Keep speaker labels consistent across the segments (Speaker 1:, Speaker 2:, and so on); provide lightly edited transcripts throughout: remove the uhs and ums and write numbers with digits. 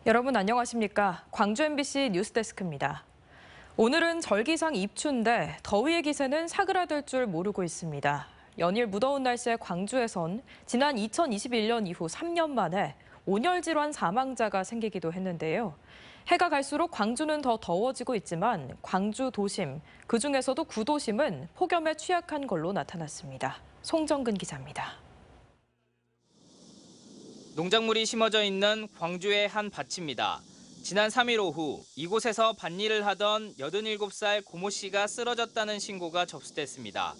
Speaker 1: 여러분 안녕하십니까? 광주 MBC 뉴스데스크입니다. 오늘은 절기상 입추인데 더위의 기세는 사그라들 줄 모르고 있습니다. 연일 무더운 날씨에 광주에선 지난 2021년 이후 3년 만에 온열 질환 사망자가 생기기도 했는데요. 해가 갈수록 광주는 더 더워지고 있지만 광주 도심, 그중에서도 구도심은 폭염에 취약한 걸로 나타났습니다. 송정근 기자입니다.
Speaker 2: 농작물이 심어져 있는 광주의 한 밭입니다. 지난 3일 오후 이곳에서 밭일을 하던 87살 고모 씨가 쓰러졌다는 신고가 접수됐습니다.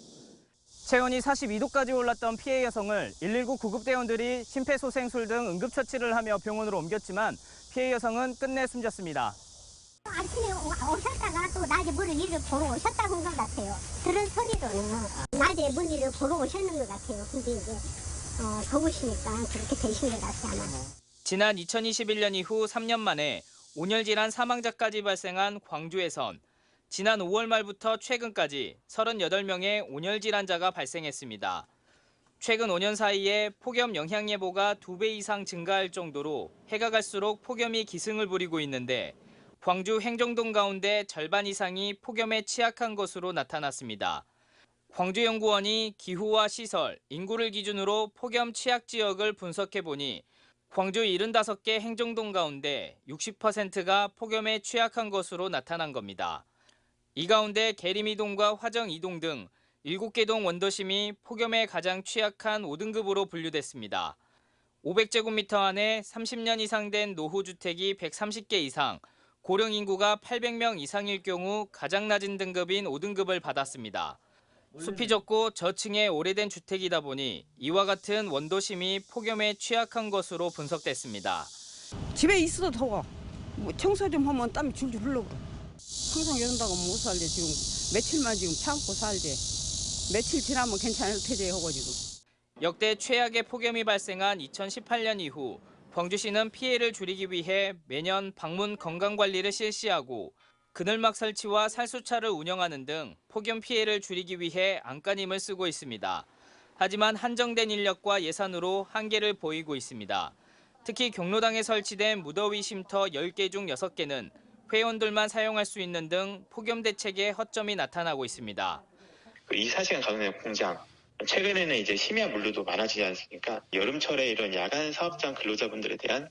Speaker 2: 체온이 42도까지 올랐던 피해 여성을 119 구급대원들이 심폐소생술 등 응급처치를 하며 병원으로 옮겼지만 피해 여성은 끝내 숨졌습니다.
Speaker 3: 아침에 오셨다가 또 낮에 머리를 보러 오셨다고 한 것 같아요. 그런 소리로는 낮에 머리를 보러 오셨는 것 같아요. 근데 이제 더우시니까 그렇게 되신 것 같아요, 아마.
Speaker 2: 지난 2021년 이후 3년 만에 온열 질환 사망자까지 발생한 광주에선 지난 5월 말부터 최근까지 38명의 온열 질환자가 발생했습니다. 최근 5년 사이에 폭염 영향 예보가 2배 이상 증가할 정도로 해가 갈수록 폭염이 기승을 부리고 있는데 광주 행정동 가운데 절반 이상이 폭염에 취약한 것으로 나타났습니다. 광주연구원이 기후와 시설, 인구를 기준으로 폭염 취약 지역을 분석해보니 광주 75개 행정동 가운데 60%가 폭염에 취약한 것으로 나타난 겁니다. 이 가운데 계림이동과 화정이동 등 7개 동 원도심이 폭염에 가장 취약한 5등급으로 분류됐습니다. 500제곱미터 안에 30년 이상 된 노후주택이 130개 이상, 고령 인구가 800명 이상일 경우 가장 낮은 등급인 5등급을 받았습니다. 숲이 적고 저층의 오래된 주택이다 보니 이와 같은 원도심이 폭염에 취약한 것으로 분석됐습니다.
Speaker 4: 집에 있어도 더워. 청소 좀 하면 땀이 줄줄 흘러버려. 항상 이런다고 못 살대. 지금 며칠만 지금 참고 살대. 며칠 지나면 괜찮을 테지 하고 지금.
Speaker 2: 역대 최악의 폭염이 발생한 2018년 이후 광주시는 피해를 줄이기 위해 매년 방문 건강관리를 실시하고 그늘막 설치와 살수차를 운영하는 등 폭염 피해를 줄이기 위해 안간힘을 쓰고 있습니다. 하지만 한정된 인력과 예산으로 한계를 보이고 있습니다. 특히 경로당에 설치된 무더위 쉼터 10개 중 6개는 회원들만 사용할 수 있는 등 폭염 대책에 허점이 나타나고 있습니다.
Speaker 5: 24시간 가동되는 공장, 최근에는 이제 심야 물류도 많아지지 않습니까? 여름철에 이런 야간 사업장 근로자분들에 대한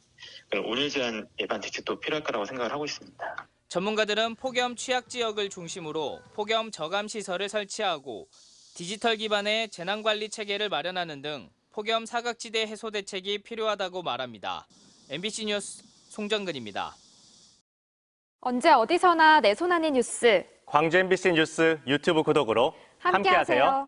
Speaker 5: 온열 질환 예방 대책도 필요할 거라고 생각을 하고 있습니다.
Speaker 2: 전문가들은 폭염 취약 지역을 중심으로 폭염 저감 시설을 설치하고 디지털 기반의 재난관리 체계를 마련하는 등 폭염 사각지대 해소 대책이 필요하다고 말합니다. MBC 뉴스 송정근입니다.
Speaker 6: 언제 어디서나 내 손 안의 뉴스.
Speaker 7: 광주 MBC 뉴스 유튜브 구독으로 함께하세요.